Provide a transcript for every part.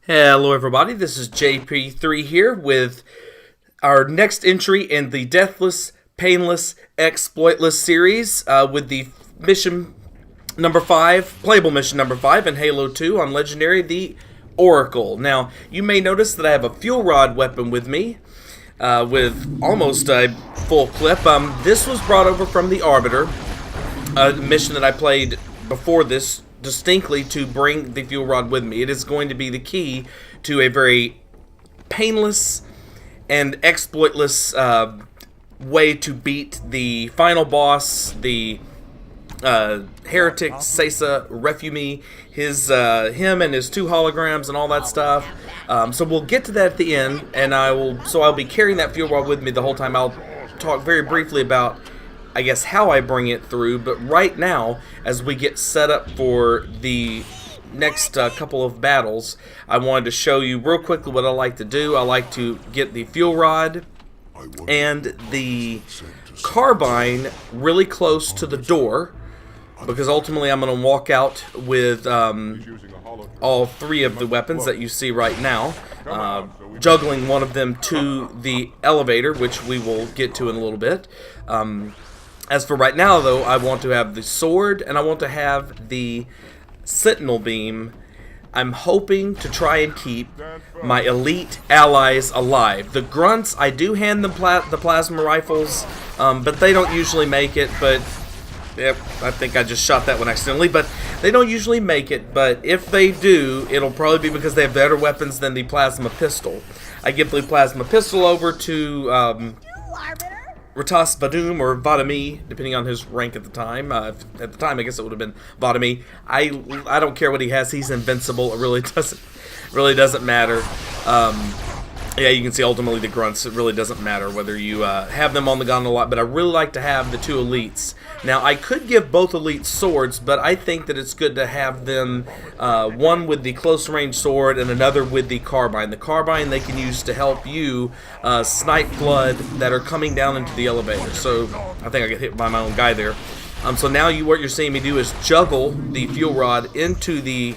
Hello everybody, this is JP3 here with our next entry in the Deathless, Painless, Exploitless series with the mission number 5, playable mission number 5 in Halo 2 on Legendary, the Oracle. Now, you may notice that I have a fuel rod weapon with me with almost a full clip. This was brought over from the Arbiter, a mission that I played before this, distinctly to bring the fuel rod with me. It is going to be the key to a very painless and exploitless way to beat the final boss, the Heretics, Sesa, Refumi, him and his 2 holograms and all that stuff. So we'll get to that at the end, and I'll be carrying that fuel rod with me the whole time. I'll talk very briefly about, I guess, how I bring it through, but right now, as we get set up for the next couple of battles, I wanted to show you real quickly what I like to do. I like to get the fuel rod and the carbine really close to the door, because ultimately I'm going to walk out with all 3 of the weapons that you see right now, juggling one of them to the elevator, which we will get to in a little bit. As for right now, though, I want to have the sword and I want to have the Sentinel beam. I'm hoping to try and keep my elite allies alive. The grunts, I do hand them the plasma rifles, but they don't usually make it. But yep, I think I just shot that one accidentally. But they don't usually make it. But if they do, it'll probably be because they have better weapons than the plasma pistol. I give the plasma pistol over to Ratas Vadum or Vadami, depending on his rank at the time. At the time, I guess it would have been Vadami. I don't care what he has; he's invincible. It really doesn't matter. Yeah, you can see ultimately the grunts. It really doesn't matter whether you have them on the gun a lot. But I really like to have the 2 elites. Now, I could give both elites swords, but I think that it's good to have them one with the close range sword and another with the carbine. The carbine they can use to help you snipe blood that are coming down into the elevator. So I think I got hit by my own guy there. So now what you're seeing me do is juggle the fuel rod into the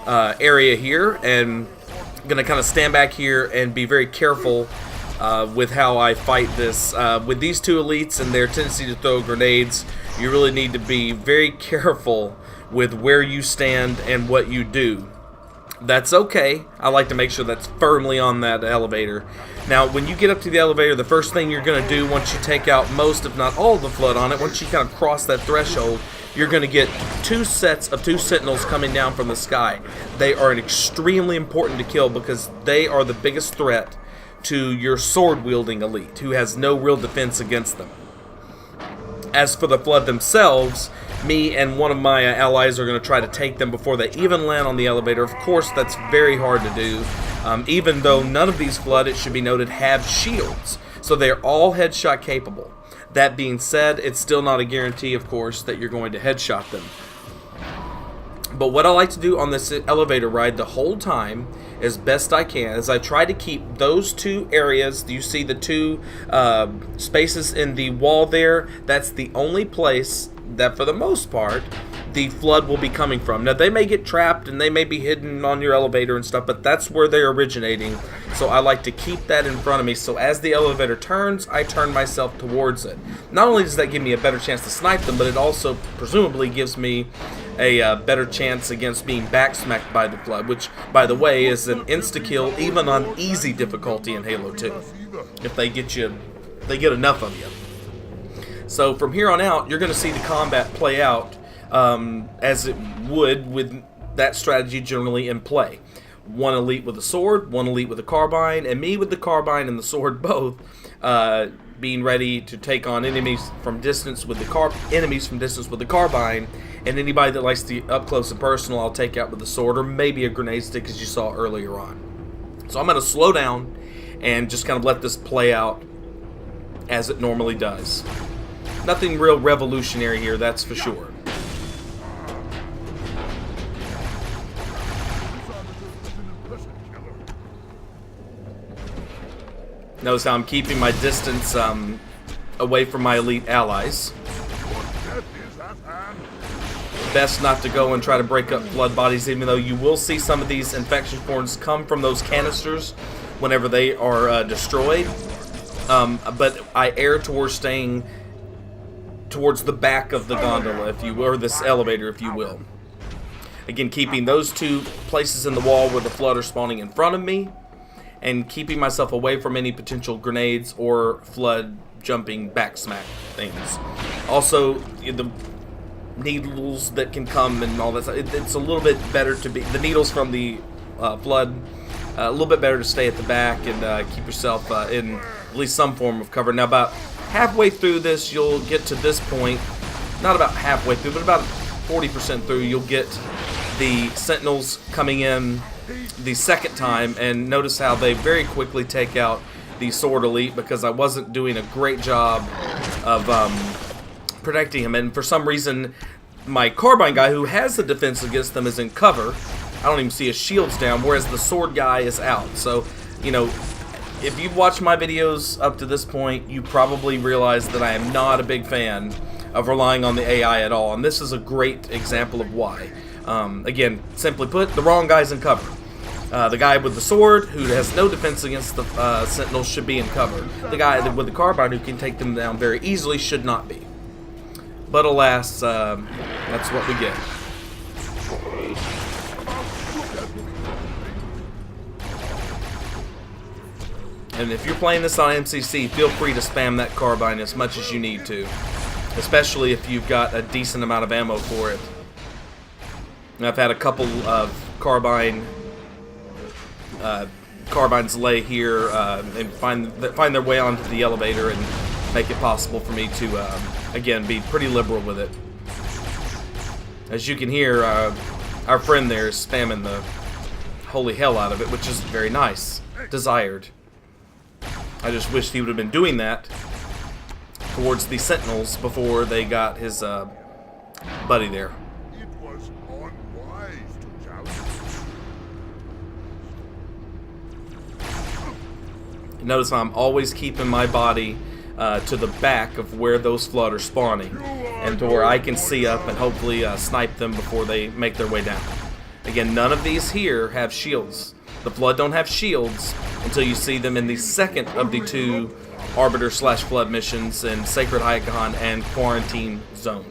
area here, and I'm going to kind of stand back here and be very careful with how I fight this. With these 2 elites and their tendency to throw grenades, you really need to be very careful with where you stand and what you do. That's okay. I like to make sure that's firmly on that elevator. Now, when you get up to the elevator, the first thing you're going to do once you take out most, if not all, of the flood on it, once you kind of cross that threshold, you're going to get 2 sets of 2 Sentinels coming down from the sky. They are extremely important to kill because they are the biggest threat to your sword-wielding elite, who has no real defense against them. As for the flood themselves, me and one of my allies are going to try to take them before they even land on the elevator. Of course, that's very hard to do, even though none of these flood, it should be noted, have shields. So they're all headshot capable. That being said, it's still not a guarantee, of course, that you're going to headshot them. But what I like to do on this elevator ride the whole time, as best I can, is I try to keep those 2 areas. You see the 2 spaces in the wall there? That's the only place that, for the most part, the flood will be coming from. Now, they may get trapped and they may be hidden on your elevator and stuff, but that's where they're originating. So I like to keep that in front of me, so as the elevator turns, I turn myself towards it. Not only does that give me a better chance to snipe them, but it also presumably gives me a better chance against being backsmacked by the flood, which, by the way, is an insta-kill even on easy difficulty in Halo 2. If they get enough of you. So from here on out, you're going to see the combat play out as it would with that strategy generally in play. 1 elite with a sword, 1 elite with a carbine, and me with the carbine and the sword both, being ready to take on enemies from distance with the carbine, and anybody that likes the up close and personal, I'll take out with the sword, or maybe a grenade stick, as you saw earlier on. So I'm going to slow down and just kind of let this play out as it normally does. Nothing real revolutionary here, that's for sure. Notice how I'm keeping my distance away from my elite allies. best not to go and try to break up flood bodies, even though you will see some of these infection spores come from those canisters whenever they are destroyed. But I err towards staying towards the back of the gondola, if you will, or this elevator, if you will. Again, keeping those two places in the wall where the flood are spawning in front of me, and keeping myself away from any potential grenades or flood jumping back smack things. Also, the needles that can come and all that stuff, it's a little bit better to be, the needles from the flood, a little bit better to stay at the back and keep yourself in at least some form of cover. Now, about halfway through this, you'll get to this point, not about halfway through, but about 40% through, you'll get the Sentinels coming in the second time, and notice how they very quickly take out the Sword Elite, because I wasn't doing a great job of protecting him, and for some reason my Carbine guy, who has the defense against them, is in cover. I don't even see his shields down, whereas the Sword guy is out. So, you know, if you've watched my videos up to this point, you probably realize that I am not a big fan of relying on the AI at all, and this is a great example of why. Again, simply put, the wrong guy's in cover. The guy with the sword, who has no defense against the Sentinels, should be in cover. The guy with the Carbine, who can take them down very easily, should not be. But alas, that's what we get. And if you're playing this on MCC, feel free to spam that Carbine as much as you need to, especially if you've got a decent amount of ammo for it. And I've had a couple of carbines lay here and find their way onto the elevator and make it possible for me to, again, be pretty liberal with it. As you can hear, our friend there is spamming the holy hell out of it, which is very nice. Desired. I just wish he would have been doing that towards the Sentinels before they got his buddy there. Notice I'm always keeping my body to the back of where those flood are spawning, and to where I can see up and hopefully snipe them before they make their way down. Again, none of these here have shields. The flood don't have shields until you see them in the second of the two Arbiter/Flood missions in Sacred Icon and Quarantine Zone.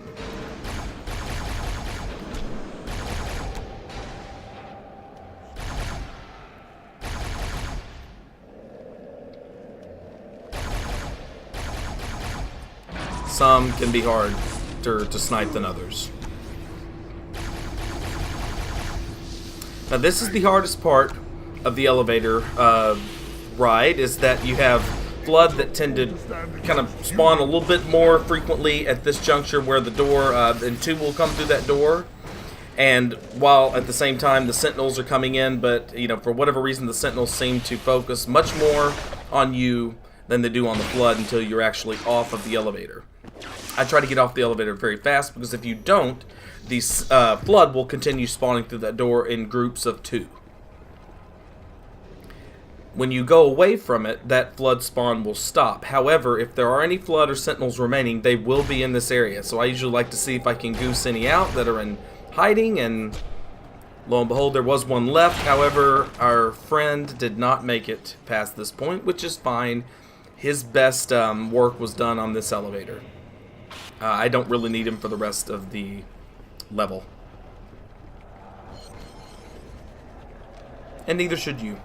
Some can be harder to snipe than others. Now this is the hardest part of the elevator ride, is that you have flood that tend to kind of spawn a little bit more frequently at this juncture where the door, and two will come through that door. And while at the same time the Sentinels are coming in, but you know, for whatever reason the Sentinels seem to focus much more on you than they do on the flood until you're actually off of the elevator. I try to get off the elevator very fast, because if you don't, the flood will continue spawning through that door in groups of two. When you go away from it, that flood spawn will stop. However, if there are any flood or Sentinels remaining, they will be in this area. So I usually like to see if I can goose any out that are in hiding, and lo and behold, there was one left. However, our friend did not make it past this point, which is fine. His best work was done on this elevator. I don't really need him for the rest of the level. And neither should you.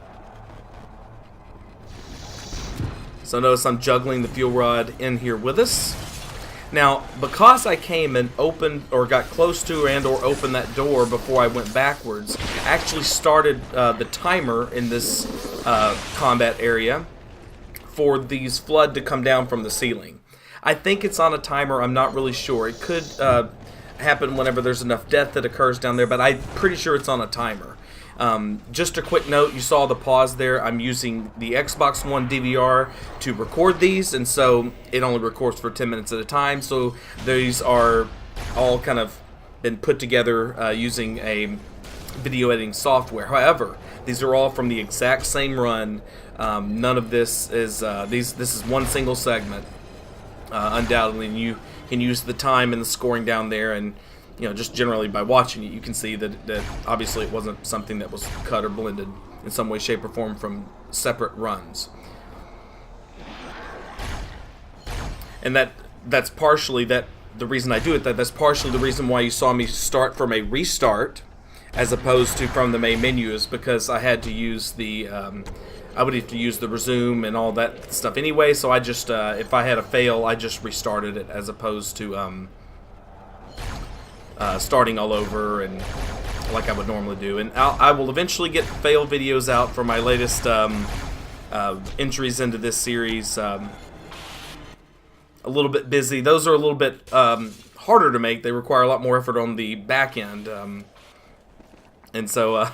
So notice I'm juggling the fuel rod in here with us. Now, because I came and opened, or got close to and or opened that door before I went backwards, I actually started the timer in this combat area for these flood to come down from the ceiling. I think it's on a timer, I'm not really sure. It could happen whenever there's enough death that occurs down there, but I'm pretty sure it's on a timer. Just a quick note, you saw the pause there. I'm using the Xbox One DVR to record these, and so it only records for 10 minutes at a time. So these are all kind of been put together using a video editing software. However, these are all from the exact same run. None of this is this is one single segment. Undoubtedly, and you can use the time and the scoring down there and just generally by watching it, you can see that obviously it wasn't something that was cut or blended in some way, shape, or form from separate runs. And that's partially the reason I do it. That's partially the reason why you saw me start from a restart as opposed to from the main menu, is because I had to use the I would have to use the resume and all that stuff anyway. So I just if I had a fail, I just restarted it as opposed to starting all over and like I would normally do. And I will eventually get fail videos out for my latest entries into this series. A little bit busy. Those are a little bit harder to make. They require a lot more effort on the back end. And so,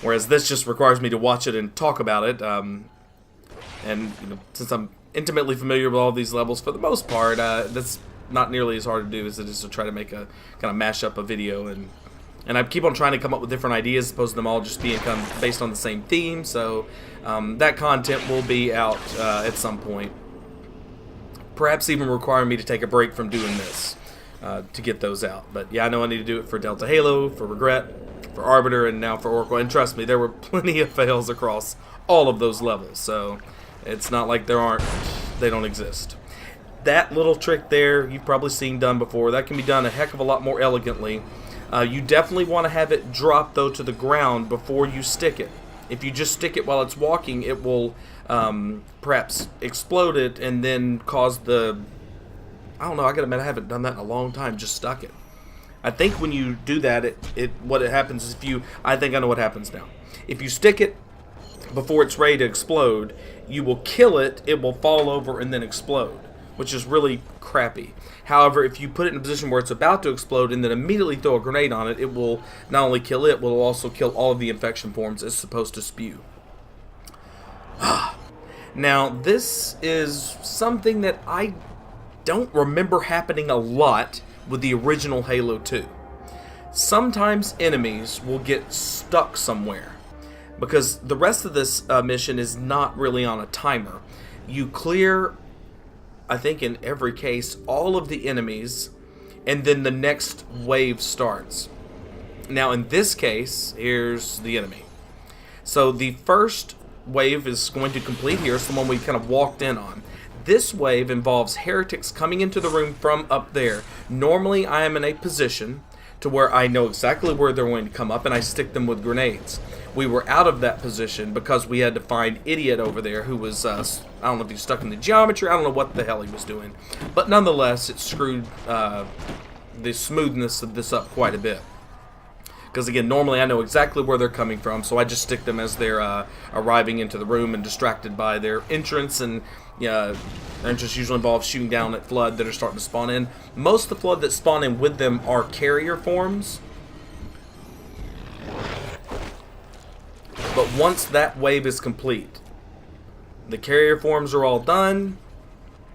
whereas this just requires me to watch it and talk about it. And since I'm intimately familiar with all these levels for the most part, that's not nearly as hard to do as it is to try to make a kind of mash up a video. And I keep on trying to come up with different ideas, as opposed to them all just being kind of based on the same theme. So that content will be out at some point. Perhaps even require me to take a break from doing this to get those out. But yeah, I know I need to do it for Delta Halo, for Regret, for Arbiter, and now for Oracle. And trust me, there were plenty of fails across all of those levels. So it's not like they don't exist. That little trick there, you've probably seen done before. That can be done a heck of a lot more elegantly. You definitely want to have it drop, though, to the ground before you stick it. If you just stick it while it's walking, it will perhaps explode it and then cause the... I don't know, I gotta admit I haven't done that in a long time, just stuck it. I think when you do that, what happens is I think I know what happens now. If you stick it before it's ready to explode, you will kill it, it will fall over and then explode, which is really crappy. However, if you put it in a position where it's about to explode and then immediately throw a grenade on it, it will not only kill it, will also kill all of the infection forms it's supposed to spew. Now, this is something that I don't remember happening a lot with the original Halo 2. Sometimes enemies will get stuck somewhere, because the rest of this mission is not really on a timer. You clear, I think in every case, all of the enemies, and then the next wave starts. Now in this case, here's the enemy. So the first wave is going to complete here. It's the one we kind of walked in on. This wave involves Heretics coming into the room from up there. Normally I am in a position to where I know exactly where they're going to come up, and I stick them with grenades. We were out of that position because we had to find Idiot over there who was, I don't know if he's stuck in the geometry, I don't know what the hell he was doing. But nonetheless, it screwed the smoothness of this up quite a bit. Because again, normally I know exactly where they're coming from, so I just stick them as they're arriving into the room and distracted by their entrance. And their entrance usually involves shooting down at Flood that are starting to spawn in. Most of the Flood that spawn in with them are carrier forms. But once that wave is complete, the carrier forms are all done,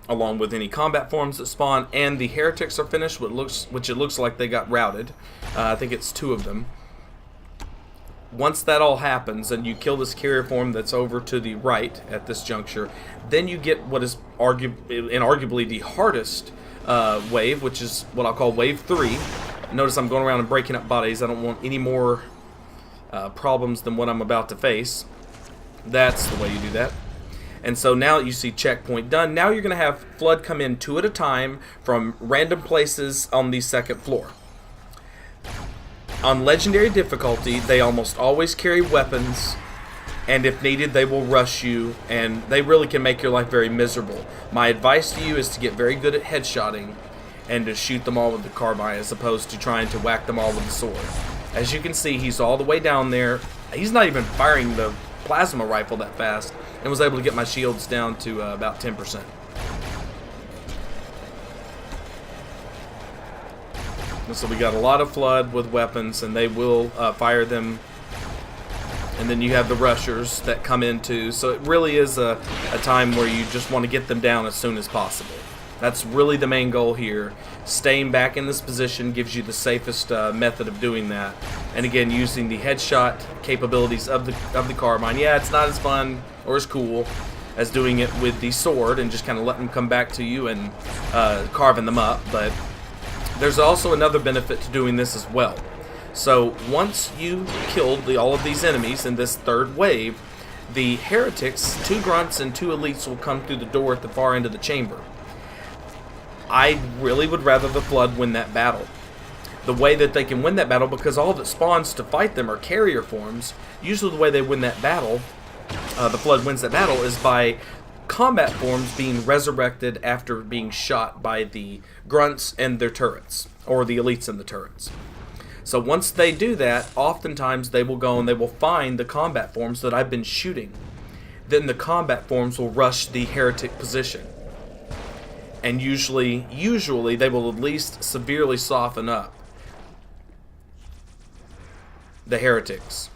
along with any combat forms that spawn, and the Heretics are finished, which it looks like they got routed. I think it's 2 of them. Once that all happens, and you kill this carrier form that's over to the right at this juncture, then you get what is arguably the hardest wave, which is what I'll call Wave 3. Notice I'm going around and breaking up bodies. I don't want any more problems than what I'm about to face. That's the way you do that. And so now you see checkpoint done. Now you're going to have Flood come in 2 at a time from random places on the 2nd floor. On legendary difficulty, they almost always carry weapons, and if needed, they will rush you, and they really can make your life very miserable. My advice to you is to get very good at headshotting and to shoot them all with the carbine as opposed to trying to whack them all with the sword. As you can see, he's all the way down there. He's not even firing the plasma rifle that fast, and was able to get my shields down to about 10%. And so we got a lot of Flood with weapons, and they will fire them. And then you have the rushers that come in too. So it really is a time where you just want to get them down as soon as possible. That's really the main goal here. Staying back in this position gives you the safest method of doing that. And again, using the headshot capabilities of the carbine. Yeah, it's not as fun or as cool as doing it with the sword and just kind of letting them come back to you and carving them up. But There's also another benefit to doing this as well. So once you killed all of these enemies in this third wave, the Heretics, 2 Grunts and 2 Elites will come through the door at the far end of the chamber. I really would rather the Flood win that battle. The way that they can win that battle, because all that spawns to fight them are carrier forms, usually the way they win that battle, the Flood wins that battle, is by combat forms being resurrected after being shot by the Grunts and their turrets, or the Elites and the turrets. So once they do that, oftentimes they will go and they will find the combat forms that I've been shooting. Then the combat forms will rush the Heretic position. And usually they will at least severely soften up the Heretics.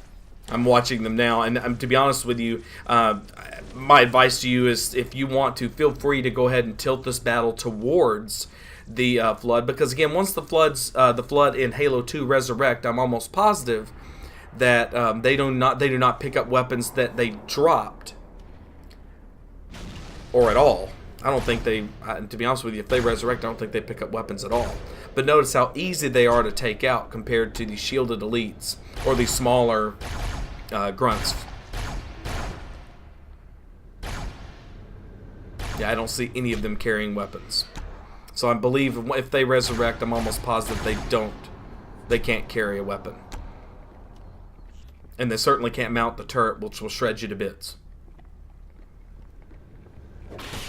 I'm watching them now, and to be honest with you, my advice to you is, if you want to, feel free to go ahead and tilt this battle towards the Flood, because again, once the Flood in Halo 2 resurrect, I'm almost positive that they do not pick up weapons that they dropped, or at all. I don't think they, to be honest with you, if they resurrect, I don't think they pick up weapons at all. But notice how easy they are to take out compared to the shielded Elites or the smaller Grunts. Yeah, I don't see any of them carrying weapons. So I believe if they resurrect, I'm almost positive they can't carry a weapon. And they certainly can't mount the turret, which will shred you to bits.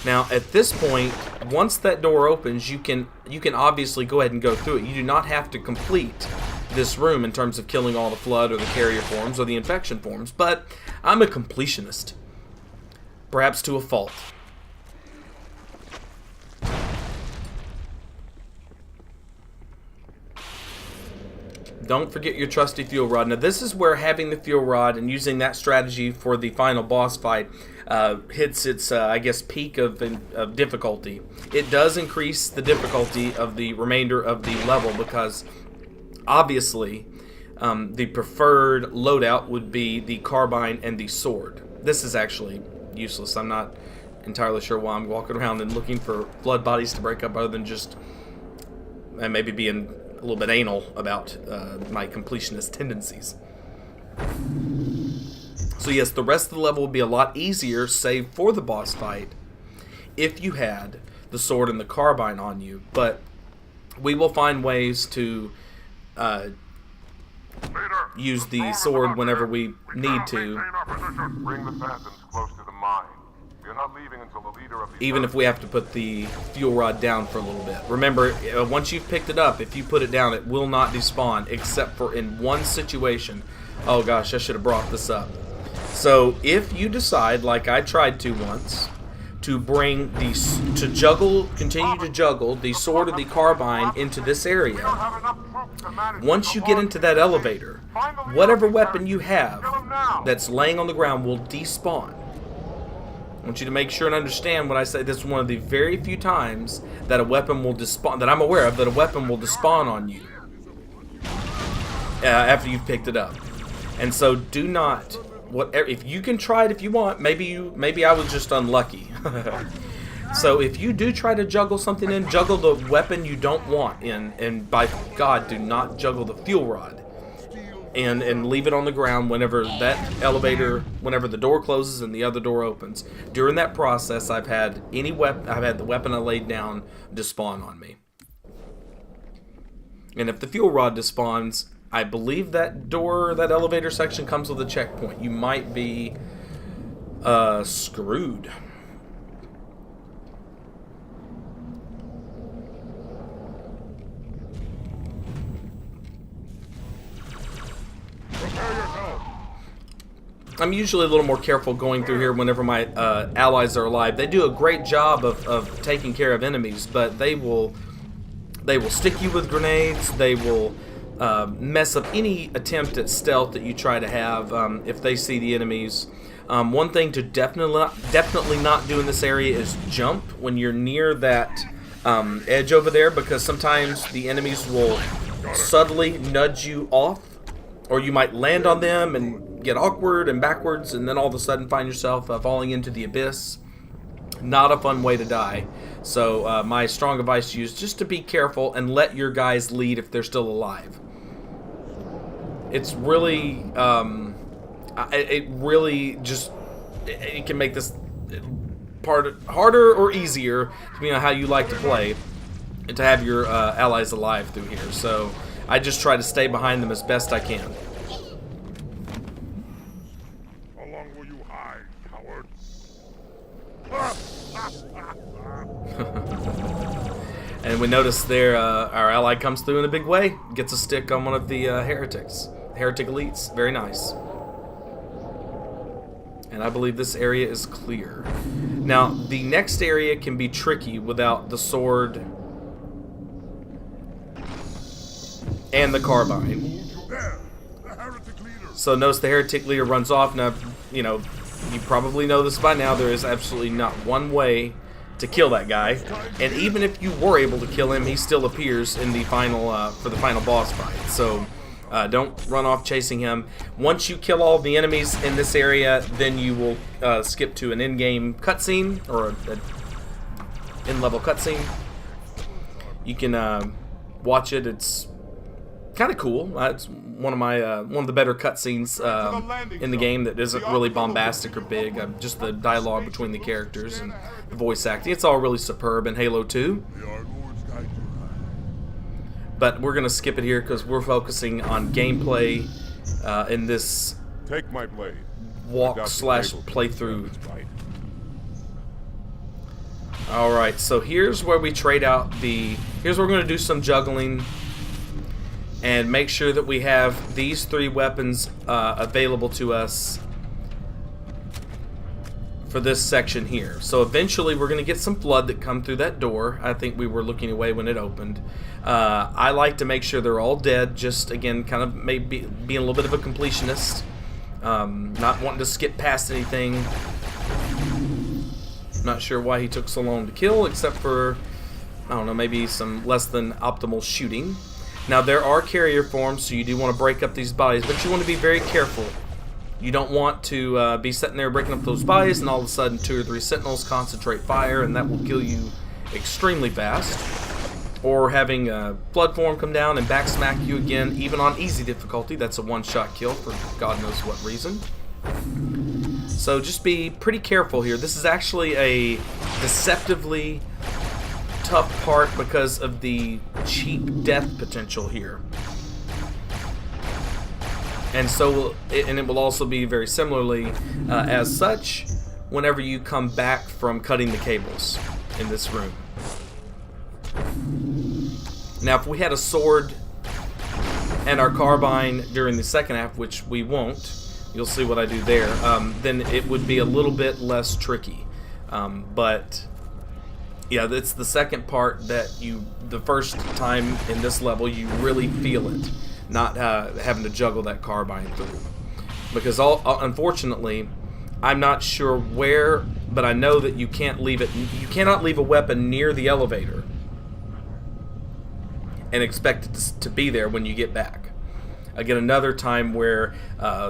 Now, at this point, once that door opens, you can obviously go ahead and go through it. You do not have to complete this room in terms of killing all the Flood or the carrier forms or the infection forms, but I'm a completionist. Perhaps to a fault. Don't forget your trusty fuel rod. Now this is where having the fuel rod and using that strategy for the final boss fight hits its, I guess, peak of difficulty. It does increase the difficulty of the remainder of the level, because obviously the preferred loadout would be the carbine and the sword. This is actually useless. I'm not entirely sure why I'm walking around and looking for Flood bodies to break up, other than just maybe being a little bit anal about my completionist tendencies. So yes, the rest of the level would be a lot easier, save for the boss fight, if you had the sword and the carbine on you. But we will find ways to use the sword whenever we need to. Bring the Phantoms close to the mine. You're not leaving until the leader of the Even if we have to put the fuel rod down for a little bit. Remember, once you've picked it up, if you put it down, it will not despawn, except for in one situation. Oh gosh, I should have brought this up. So if you decide, like I tried to once, to bring continue to juggle the sword or the carbine into this area, once you get into that elevator, whatever weapon you have that's laying on the ground will despawn. I want you to make sure and understand when I say this is one of the very few times that a weapon will despawn, that I'm aware of, that a weapon will despawn on you after you've picked it up. And so do not, if you can try it if you want, maybe I was just unlucky. So if you do try to juggle something in, juggle the weapon you don't want in, and by God, do not juggle the fuel rod. And leave it on the ground whenever whenever the door closes and the other door opens. During that process, I've had the weapon I laid down despawn on me. And if the fuel rod despawns, I believe that elevator section comes with a checkpoint. You might be screwed. I'm usually a little more careful going through here whenever my allies are alive. They do a great job of taking care of enemies, but they will stick you with grenades. They will mess up any attempt at stealth that you try to have if they see the enemies. One thing to definitely not do in this area is jump when you're near that edge over there, because sometimes the enemies will subtly nudge you off, or you might land on them and get awkward and backwards, and then all of a sudden find yourself falling into the abyss. Not a fun way to die. So my strong advice to you is just to be careful and let your guys lead if they're still alive. It's really, it really just, it can make this part harder or easier, depending on how you like to play, and to have your allies alive through here. So I just try to stay behind them as best I can. How long will you hide, cowards? And we notice there, our ally comes through in a big way, gets a stick on one of the heretics, heretic elites. Very nice. And I believe this area is clear. Now, the next area can be tricky without the sword and the carbine. So notice the heretic leader runs off. Now, you know, you probably know this by now. There is absolutely not one way to kill that guy, and even if you were able to kill him, he still appears in the final for the final boss fight. So don't run off chasing him. Once you kill all the enemies in this area, then you will skip to an in-game cutscene or an in-level cutscene. You can watch it. It's kind of cool. It's one of the better cutscenes in the game that isn't really bombastic or big. Just the dialogue between the characters and the voice acting. It's all really superb in Halo 2. But we're going to skip it here because we're focusing on gameplay in this Take my blade. walk/playthrough. Alright, so here's where we trade out the... Here's where we're going to do some juggling and make sure that we have these 3 weapons available to us for this section here. So eventually we're going to get some flood that come through that door. I think we were looking away when it opened. I like to make sure they're all dead, just again kind of maybe being a little bit of a completionist, not wanting to skip past anything. Not sure why he took so long to kill, except for, I don't know, maybe some less than optimal shooting. Now there are carrier forms, so you do want to break up these bodies, but you want to be very careful. You don't want to be sitting there breaking up those bodies and all of a sudden 2 or 3 Sentinels concentrate fire and that will kill you extremely fast. Or having a flood form come down and backsmack you again, even on easy difficulty. That's a one-shot kill for God knows what reason. So just be pretty careful here. This is actually a deceptively tough part because of the cheap death potential here. And so, it will also be very similarly as such whenever you come back from cutting the cables in this room. Now, if we had a sword and our carbine during the second half, which we won't, you'll see what I do there, then it would be a little bit less tricky. But yeah, it's the second part that the first time in this level, you really feel it. Not having to juggle that carbine through, because unfortunately, I'm not sure where, but I know that you can't leave it. You cannot leave a weapon near the elevator and expect it to be there when you get back. Again, another time where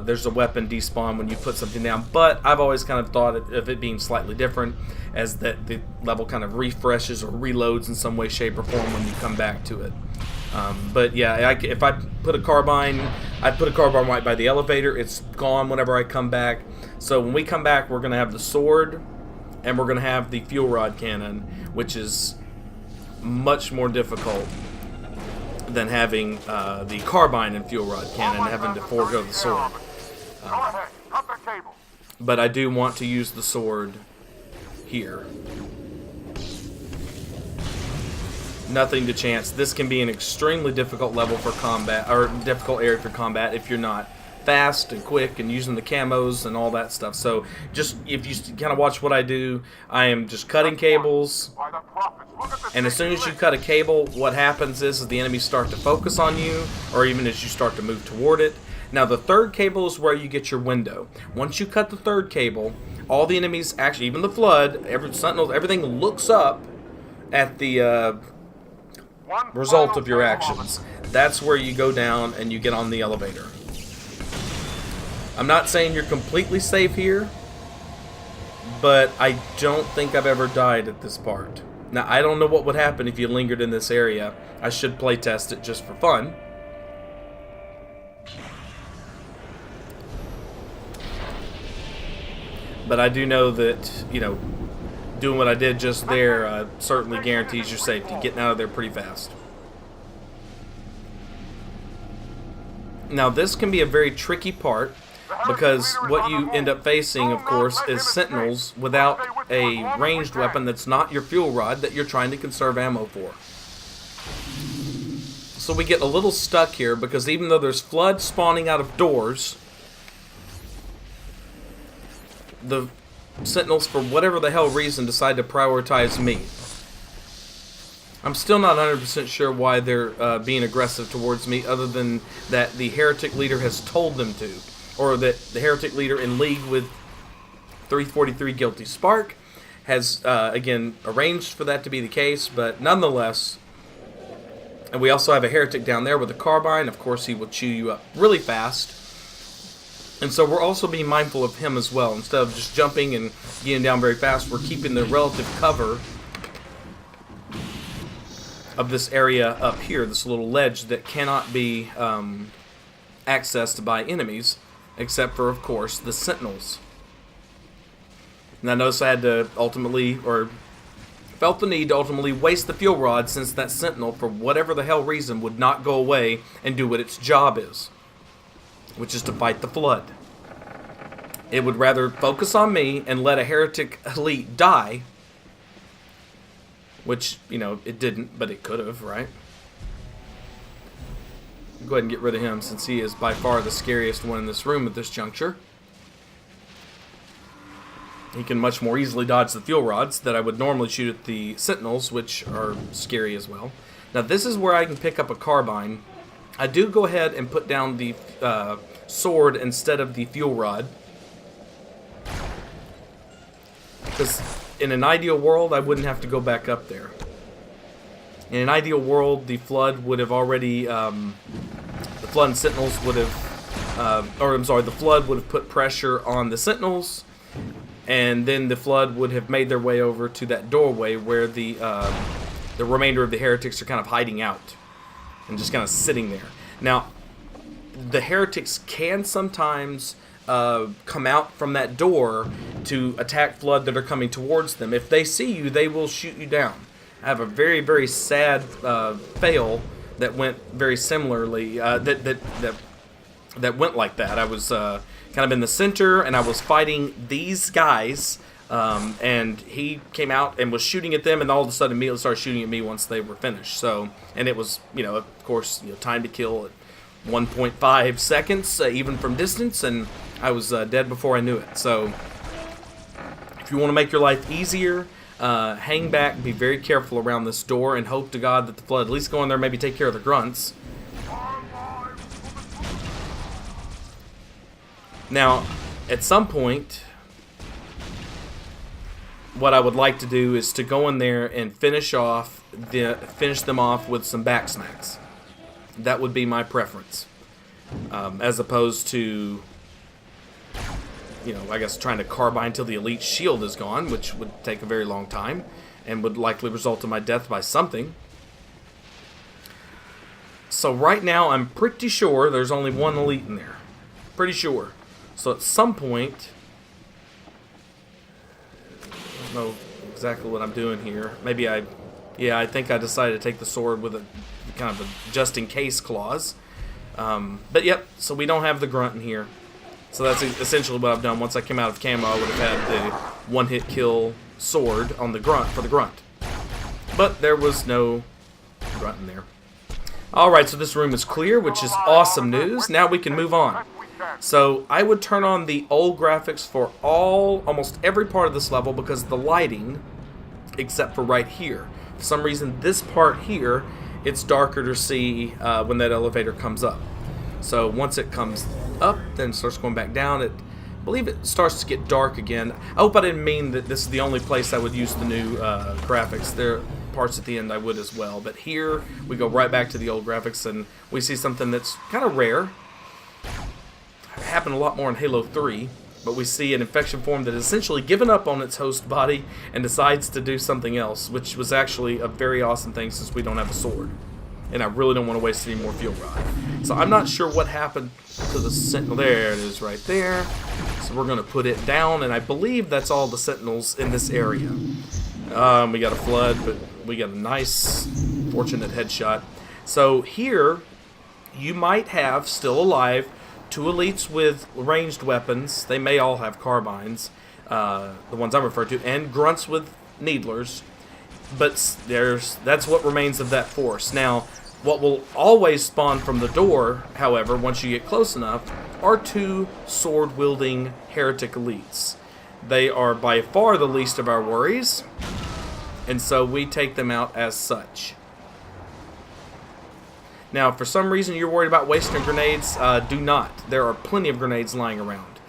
there's a weapon despawn when you put something down, but I've always kind of thought of it being slightly different, as that the level kind of refreshes or reloads in some way, shape, or form when you come back to it. But yeah, if I put a carbine, I put a carbine right by the elevator. It's gone whenever I come back. So when we come back, we're going to have the sword, and we're going to have the fuel rod cannon, which is much more difficult than having the carbine and fuel rod cannon, having to forego the sword. But I do want to use the sword here. Nothing to chance. This can be an extremely difficult level for combat, or difficult area for combat if you're not fast and quick and using the camos and all that stuff. So just if you kind of watch what I do, I am just cutting cables, and as soon as you cut a cable, what happens is the enemies start to focus on you, or even as you start to move toward it. Now the third cable is where you get your window. Once you cut the third cable, all the enemies, actually even the flood, every Sentinels, everything looks up at the result of your actions. That's where you go down and you get on the elevator. I'm not saying you're completely safe here, but I don't think I've ever died at this part. Now, I don't know what would happen if you lingered in this area. I should playtest it just for fun. But I do know that, you know, doing what I did just there certainly guarantees your safety, getting out of there pretty fast. Now, this can be a very tricky part, because what you end up facing, of course, is Sentinels without a ranged weapon that's not your fuel rod that you're trying to conserve ammo for. So we get a little stuck here, because even though there's flood spawning out of doors, the Sentinels, for whatever the hell reason, decide to prioritize me. I'm still not 100% sure why they're being aggressive towards me, other than that the Heretic leader has told them to. Or that the Heretic leader, in league with 343 Guilty Spark, has, again, arranged for that to be the case. But nonetheless, and we also have a Heretic down there with a carbine. Of course, he will chew you up really fast. And so we're also being mindful of him as well. Instead of just jumping and getting down very fast, we're keeping the relative cover of this area up here, this little ledge that cannot be accessed by enemies, except for, of course, the Sentinels. Now, notice I had to ultimately, or felt the need to ultimately waste the fuel rod, since that Sentinel, for whatever the hell reason, would not go away and do what its job is, which is to fight the flood. It would rather focus on me and let a Heretic elite die, which, you know, it didn't, but it could have, right? Go ahead and get rid of him, since he is by far the scariest one in this room at this juncture. He can much more easily dodge the fuel rods that I would normally shoot at the Sentinels, which are scary as well. Now, this is where I can pick up a carbine. I do go ahead and put down the sword instead of the fuel rod, because in an ideal world, I wouldn't have to go back up there. In an ideal world, the flood would have already, the flood and Sentinels would have, the flood would have put pressure on the Sentinels, and then the flood would have made their way over to that doorway where the remainder of the Heretics are kind of hiding out and just kind of sitting there. Now, the Heretics can sometimes come out from that door to attack flood that are coming towards them. If they see you, they will shoot you down. I have a very, very sad fail that went very similarly, that went like that. I was kind of in the center, and I was fighting these guys, and he came out and was shooting at them, and all of a sudden immediately started shooting at me once they were finished. So, and it was, you know, of course, you know, time to kill at 1.5 seconds, even from distance, and I was dead before I knew it. So, if you want to make your life easier, hang back, be very careful around this door, and hope to God that the flood at least go in there, maybe take care of the grunts. Now, at some point, what I would like to do is to go in there and finish them off with some back smacks. That would be my preference, as opposed to, you know, I guess trying to carbine till the elite shield is gone, which would take a very long time and would likely result in my death by something. So right now, I'm pretty sure there's only one elite in there. Pretty sure. So at some point, I don't know exactly what I'm doing here. Maybe I think I decided to take the sword with a kind of a just-in-case clause. But yep, so we don't have the grunt in here. So that's essentially what I've done. Once I came out of camo, I would have had the one-hit kill sword on the grunt for the grunt. But there was no grunt in there. Alright, so this room is clear, which is awesome news. Now we can move on. So I would turn on the old graphics for almost every part of this level, because the lighting, except for right here. For some reason, this part here, it's darker to see when that elevator comes up. So once it comes up, then it starts going back down. I believe it starts to get dark again. I hope I didn't mean that this is the only place I would use the new graphics. There are parts at the end I would as well. But here, we go right back to the old graphics, and we see something that's kind of rare. It happened a lot more in Halo 3. But we see an infection form that has essentially given up on its host body and decides to do something else, which was actually a very awesome thing since we don't have a sword. And I really don't want to waste any more fuel rod. So I'm not sure what happened to the Sentinel. There it is right there. So we're going to put it down, and I believe that's all the Sentinels in this area. We got a flood, but we got a nice, fortunate headshot. So here, you might have, still alive, 2 elites with ranged weapons. They may all have carbines, the ones I'm referring to, and grunts with needlers. But that's what remains of that force. Now, what will always spawn from the door, however, once you get close enough, are 2 sword-wielding heretic elites. They are by far the least of our worries, and so we take them out as such. Now, if for some reason you're worried about wasting grenades, do not. There are plenty of grenades lying around.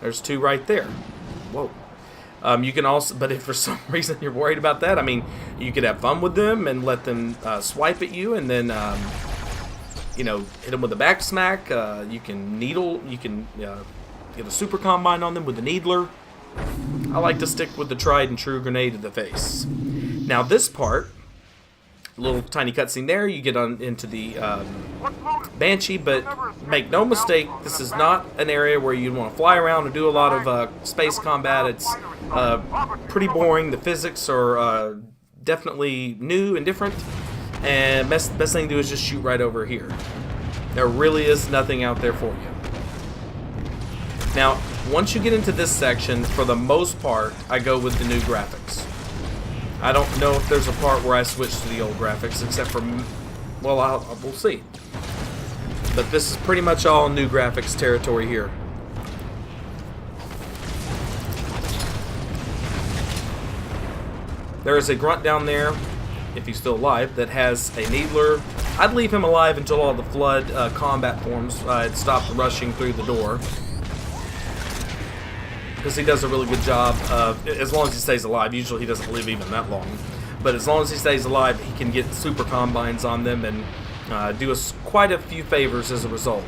There's 2 right there. Whoa. You can also, but if for some reason you're worried about that, I mean, you could have fun with them and let them swipe at you, and then, you know, hit them with a back smack. You can needle, you can get a super combine on them with a needler. I like to stick with the tried and true grenade to the face. Now this part, little tiny cutscene there, you get on into the Banshee, but make no mistake, this is not an area where you want to fly around and do a lot of space combat. It's pretty boring. The physics are definitely new and different, and best thing to do is just shoot right over here. There really is nothing out there for you. Now, once you get into this section, for the most part, I go with the new graphics. I don't know if there's a part where I switch to the old graphics, except for, well, we'll see. But this is pretty much all new graphics territory here. There is a grunt down there, if he's still alive, that has a needler. I'd leave him alive until all the flood combat forms had stopped rushing through the door, because he does a really good job of, as long as he stays alive. Usually he doesn't live even that long, but as long as he stays alive, he can get super combines on them and do us quite a few favors as a result.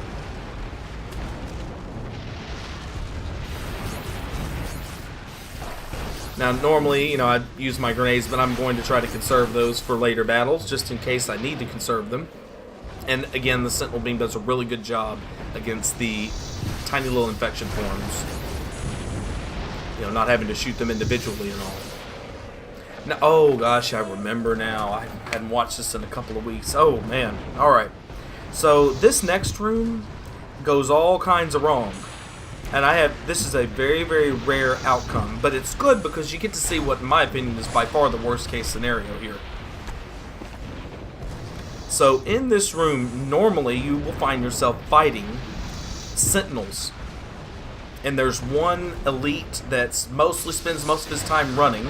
Now normally, you know, I'd use my grenades, but I'm going to try to conserve those for later battles, just in case I need to conserve them. And again, the Sentinel Beam does a really good job against the tiny little infection forms. You know, not having to shoot them individually and all. Now, oh gosh, I remember now. I hadn't watched this in a couple of weeks. Oh man. Alright. So this next room goes all kinds of wrong. And this is a very, very rare outcome. But it's good because you get to see what, in my opinion, is by far the worst case scenario here. So in this room, normally you will find yourself fighting Sentinels. And there's one elite that mostly spends most of his time running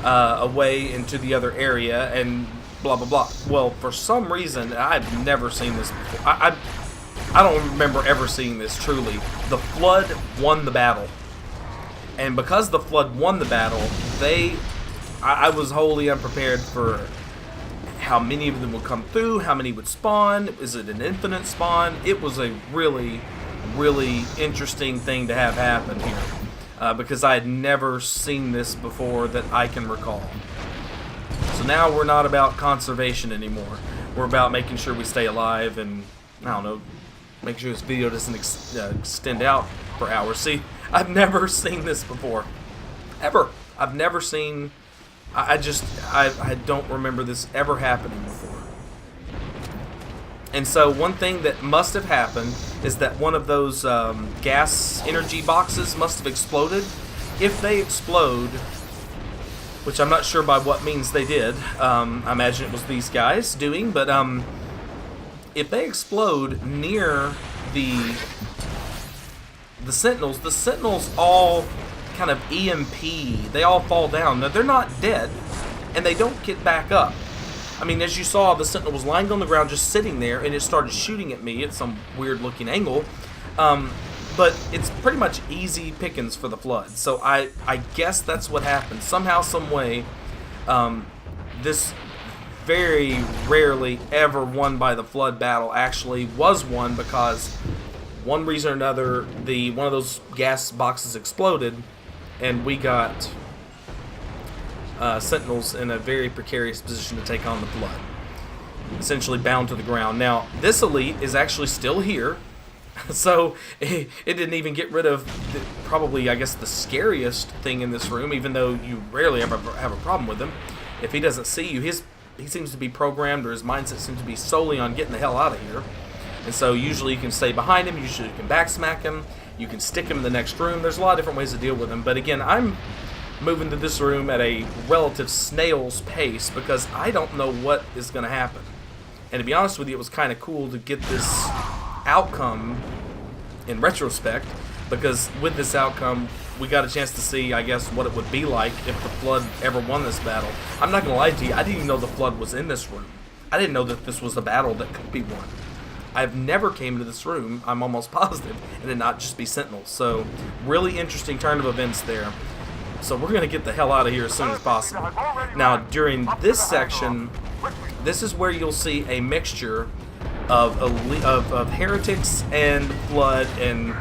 away into the other area and blah blah blah. Well, for some reason, I've never seen this before. I don't remember ever seeing this truly. The Flood won the battle, and because the Flood won the battle, I was wholly unprepared for how many of them would come through, how many would spawn. Is it an infinite spawn? It was a really interesting thing to have happen here, because I had never seen this before that I can recall. So now we're not about conservation anymore. We're about making sure we stay alive and, I don't know, make sure this video doesn't extend out for hours. See, I've never seen this before. Ever. I've never seen, I don't remember this ever happening before. And so one thing that must have happened is that one of those gas energy boxes must have exploded. If they explode, which I'm not sure by what means they did, I imagine it was these guys doing, but if they explode near the Sentinels all kind of EMP, they all fall down. Now they're not dead, and they don't get back up. I mean, as you saw, the Sentinel was lying on the ground just sitting there, and it started shooting at me at some weird-looking angle. But it's pretty much easy pickings for the Flood. So I guess that's what happened. Somehow, some way, this very rarely ever won by the Flood battle actually was won, because one reason or another, one of those gas boxes exploded, and we got Sentinels in a very precarious position to take on the Flood. Essentially bound to the ground. Now, this elite is actually still here, so it didn't even get rid of probably, I guess, the scariest thing in this room, even though you rarely ever have a problem with him. If he doesn't see you, he seems to be programmed, or his mindset seems to be solely on getting the hell out of here. And so usually you can stay behind him, usually you can backsmack him, you can stick him in the next room. There's a lot of different ways to deal with him. But again, I'm moving to this room at a relative snail's pace because I don't know what is going to happen. And to be honest with you, it was kind of cool to get this outcome in retrospect, because with this outcome, we got a chance to see, I guess, what it would be like if the Flood ever won this battle. I'm not going to lie to you, I didn't even know the Flood was in this room. I didn't know that this was a battle that could be won. I've never came into this room, I'm almost positive, and it not just be Sentinels. So, really interesting turn of events there. So we're going to get the hell out of here as soon as possible. Now, during this section, this is where you'll see a mixture of Heretics and Flood, and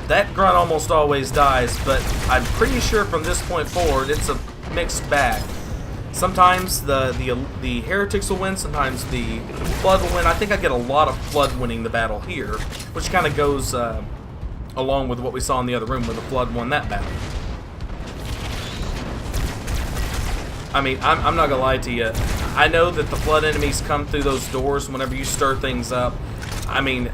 that grunt almost always dies, but I'm pretty sure from this point forward it's a mixed bag. Sometimes the Heretics will win, sometimes the Flood will win. I think I get a lot of Flood winning the battle here, which kind of goes along with what we saw in the other room where the Flood won that battle. I mean, I'm not gonna lie to you. I know that the Flood enemies come through those doors whenever you stir things up. I mean,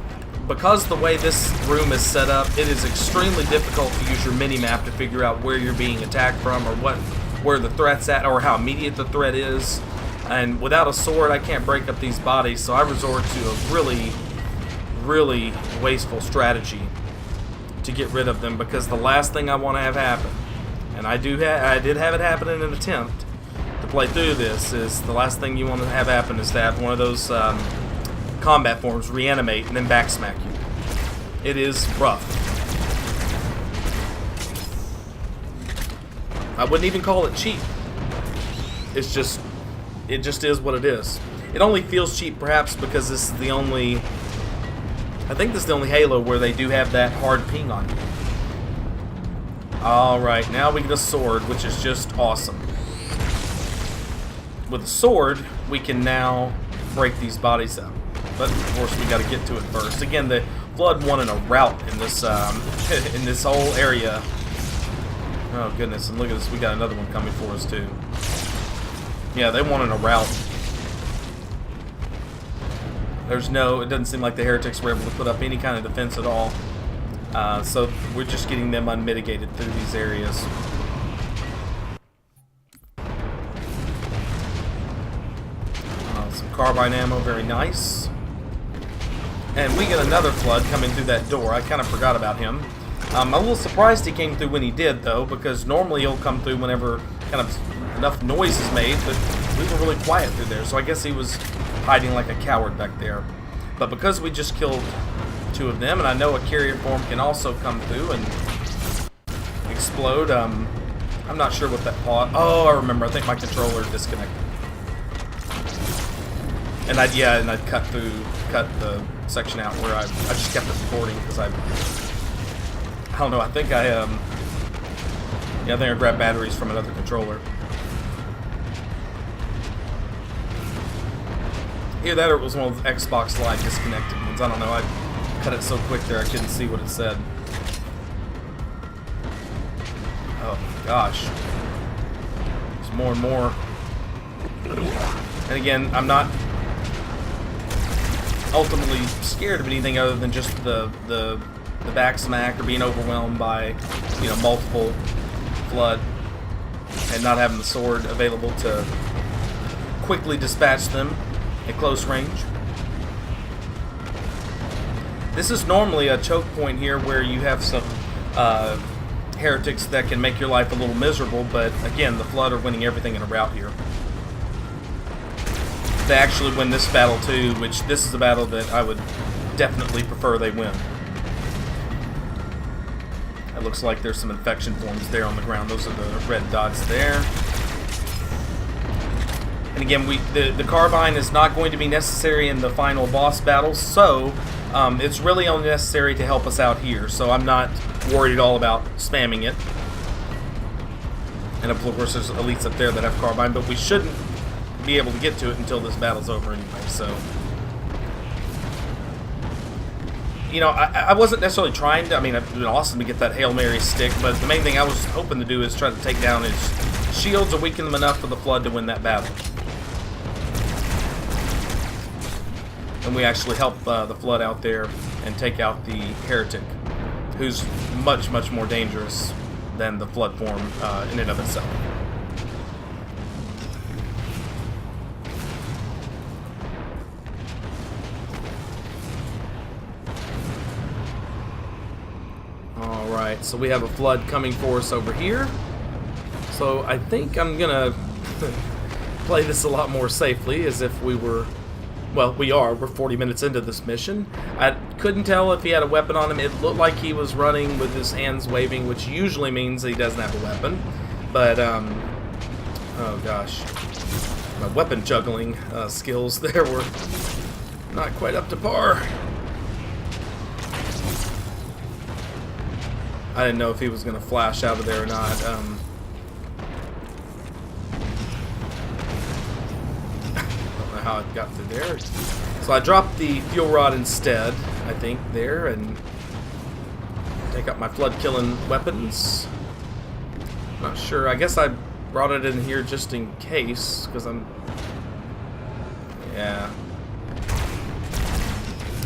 because the way this room is set up, it is extremely difficult to use your mini-map to figure out where you're being attacked from, or where the threat's at, or how immediate the threat is. And without a sword, I can't break up these bodies, so I resort to a really, really wasteful strategy to get rid of them, because the last thing I want to have happen, and I did have it happen in an attempt to play through this, is the last thing you want to have happen is to have one of those combat forms reanimate and then backsmack you. It is rough. I wouldn't even call it cheap. It just is what it is. It only feels cheap perhaps because this is the only, I think this is the only Halo where they do have that hard ping on you. Alright, now we get a sword, which is just awesome. With a sword, we can now break these bodies up. But of course we got to get to it first. Again, the Flood won in a rout in this in this whole area. Oh goodness, and look at this, we got another one coming for us too. Yeah, they won in a rout. It doesn't seem like the Heretics were able to put up any kind of defense at all. So we're just getting them unmitigated through these areas. Some carbine ammo, very nice. And we get another Flood coming through that door. I kind of forgot about him. I'm a little surprised he came through when he did, though, because normally he'll come through whenever kind of enough noise is made, but we were really quiet through there, so I guess he was hiding like a coward back there. But because we just killed two of them, and I know a carrier form can also come through and explode, I'm not sure what that pause... Oh, I remember. I think my controller disconnected. And I'd cut the section out where I just kept it recording because I don't know, I think I grabbed batteries from another controller. Either that or it was one of the Xbox Live disconnected ones. I don't know, I cut it so quick there I couldn't see what it said. Oh my gosh. There's more and more. And again, I'm not ultimately scared of anything other than just the backsmack or being overwhelmed by, you know, multiple Flood and not having the sword available to quickly dispatch them at close range. This is normally a choke point here where you have some Heretics that can make your life a little miserable, but again, the Flood are winning everything in a rout here. They actually win this battle too, which this is a battle that I would definitely prefer they win. It looks like there's some infection forms there on the ground. Those are the red dots there. And again, the carbine is not going to be necessary in the final boss battles, so it's really only necessary to help us out here. So I'm not worried at all about spamming it. And of course, there's elites up there that have carbine, but we shouldn't be able to get to it until this battle's over anyway. So, you know, I wasn't necessarily trying to. I mean, it'd been awesome to get that Hail Mary stick, but the main thing I was hoping to do is try to take down his shields or weaken them enough for the Flood to win that battle. And we actually help the Flood out there and take out the Heretic, who's much, much more dangerous than the Flood form in and of itself. Alright, so we have a Flood coming for us over here. So I think I'm gonna play this a lot more safely, as if we were... Well, we're 40 minutes into this mission. I couldn't tell if he had a weapon on him. It looked like he was running with his hands waving, which usually means he doesn't have a weapon. But, oh gosh. My weapon juggling skills there were not quite up to par. I didn't know if he was going to flash out of there or not. How it got through there. So I dropped the fuel rod instead, I think, there, and take out my Flood killing weapons. Not sure. I guess I brought it in here just in case, because I'm... Yeah.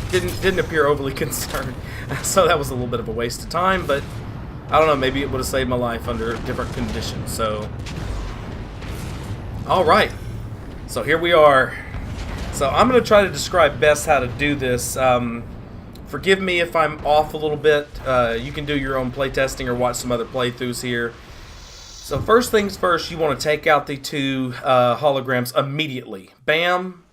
Didn't appear overly concerned. So that was a little bit of a waste of time, but I don't know, maybe it would have saved my life under different conditions. So, alright. So here we are. So I'm going to try to describe best how to do this. Forgive me if I'm off a little bit. You can do your own playtesting or watch some other playthroughs here. So first things first, you want to take out the two holograms immediately. Bam!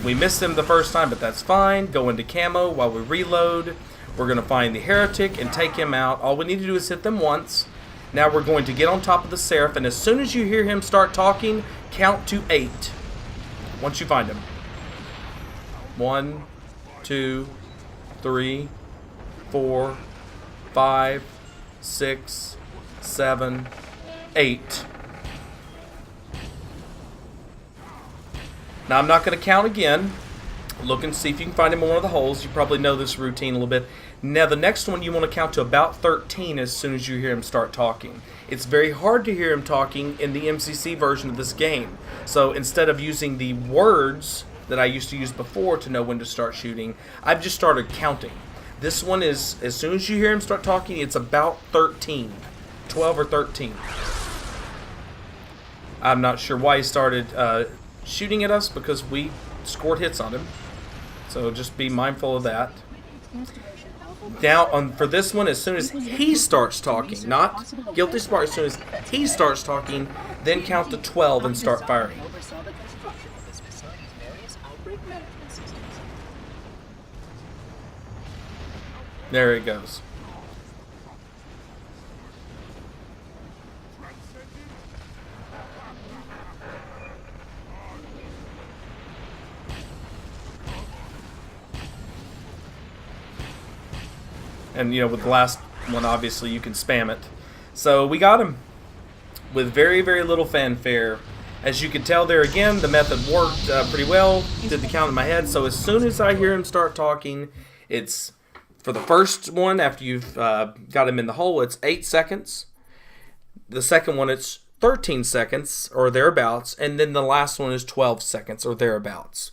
We missed them the first time, but that's fine. Go into camo while we reload. We're going to find the Heretic and take him out. All we need to do is hit them once. Now we're going to get on top of the Seraph, and as soon as you hear him start talking, count to 8. Once you find him. 1, 2, 3, 4, 5, 6, 7, 8. Now I'm not going to count again. Look and see if you can find him in one of the holes. You probably know this routine a little bit. Now the next one you want to count to about 13 as soon as you hear him start talking. It's very hard to hear him talking in the MCC version of this game. So instead of using the words that I used to use before to know when to start shooting, I've just started counting. This one is, as soon as you hear him start talking, it's about 13. 12 or 13. I'm not sure why he started shooting at us, because we scored hits on him. So just be mindful of that. Now, for this one, as soon as he starts talking, not Guilty Spark, as soon as he starts talking, then count to 12 and start firing. There it goes. And, you know, with the last one, obviously, you can spam it. So we got him with very, very little fanfare. As you can tell there again, the method worked pretty well. Did the count in my head. So as soon as I hear him start talking, it's, for the first one, after you've got him in the hole, it's 8 seconds. The second one, it's 13 seconds or thereabouts. And then the last one is 12 seconds or thereabouts.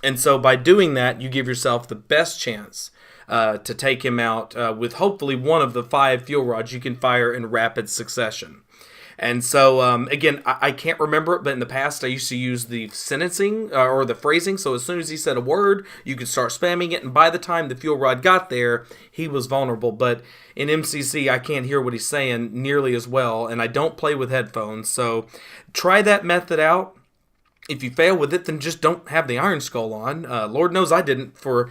And so by doing that, you give yourself the best chance to take him out with hopefully one of the 5 fuel rods you can fire in rapid succession. And so, again, I can't remember it, but in the past I used to use the sentencing or the phrasing. So as soon as he said a word, you could start spamming it. And by the time the fuel rod got there, he was vulnerable. But in MCC, I can't hear what he's saying nearly as well. And I don't play with headphones. So try that method out. If you fail with it, then just don't have the Iron Skull on. Lord knows I didn't for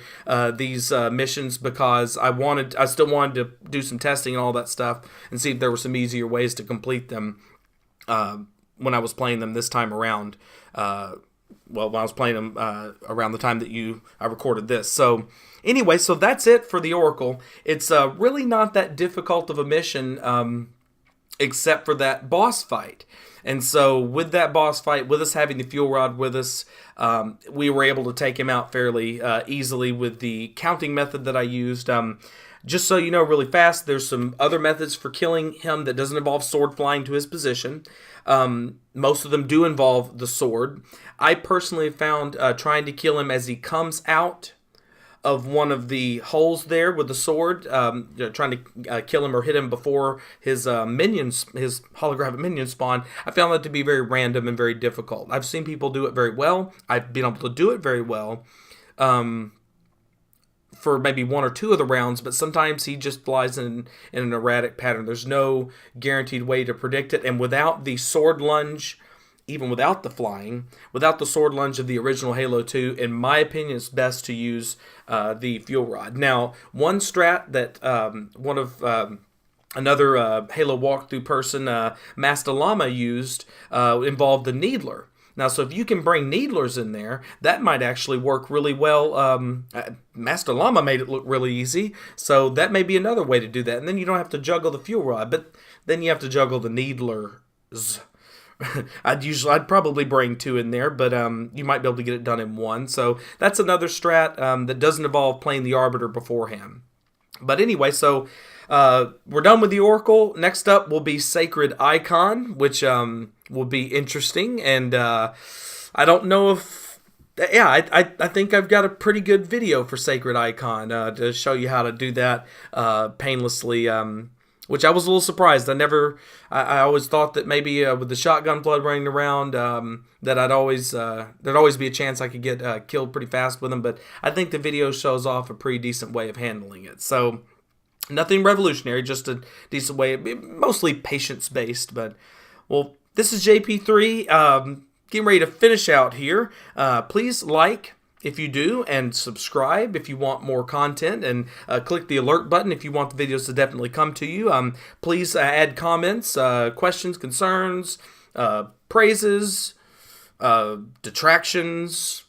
these missions, because I still wanted to do some testing and all that stuff and see if there were some easier ways to complete them when I was playing them this time around. When I was playing them around the time that I recorded this. So anyway, so that's it for the Oracle. It's really not that difficult of a mission, except for that boss fight. And so with that boss fight, with us having the fuel rod with us, we were able to take him out fairly easily with the counting method that I used. Just so you know really fast, there's some other methods for killing him that doesn't involve sword flying to his position. Most of them do involve the sword. I personally found trying to kill him as he comes out of one of the holes there with the sword, trying to kill him or hit him before his minions, his holographic minion spawn, I found that to be very random and very difficult. I've seen people do it very well. I've been able to do it very well for maybe one or two of the rounds, but sometimes he just flies in an erratic pattern. There's no guaranteed way to predict it, and without the sword lunge, even without the flying, without the sword lunge of the original Halo 2, in my opinion, it's best to use the fuel rod. Now, one strat that another Halo walkthrough person, Master Llama, used involved the Needler. Now, so if you can bring Needlers in there, that might actually work really well. Master Llama made it look really easy, so that may be another way to do that. And then you don't have to juggle the fuel rod, but then you have to juggle the Needlers. I'd probably bring two in there, but you might be able to get it done in one. So that's another strat that doesn't involve playing the Arbiter beforehand. But anyway, so we're done with the Oracle. Next up will be Sacred Icon, which will be interesting. And I don't know if... Yeah, I think I've got a pretty good video for Sacred Icon to show you how to do that painlessly. Which I was a little surprised. I always thought that maybe with the shotgun flood running around, that there'd always be a chance I could get killed pretty fast with them. But I think the video shows off a pretty decent way of handling it. So nothing revolutionary, just a decent way, mostly patience based. But well, this is JP3, getting ready to finish out here. Please like if you do, and subscribe if you want more content, and click the alert button if you want the videos to definitely come to you. Please add comments, questions, concerns, praises, detractions,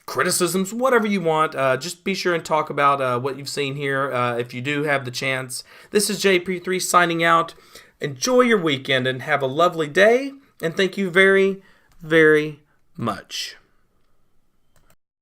criticisms, whatever you want. Just be sure and talk about what you've seen here if you do have the chance. This is JP3 signing out. Enjoy your weekend and have a lovely day, and thank you very, very much.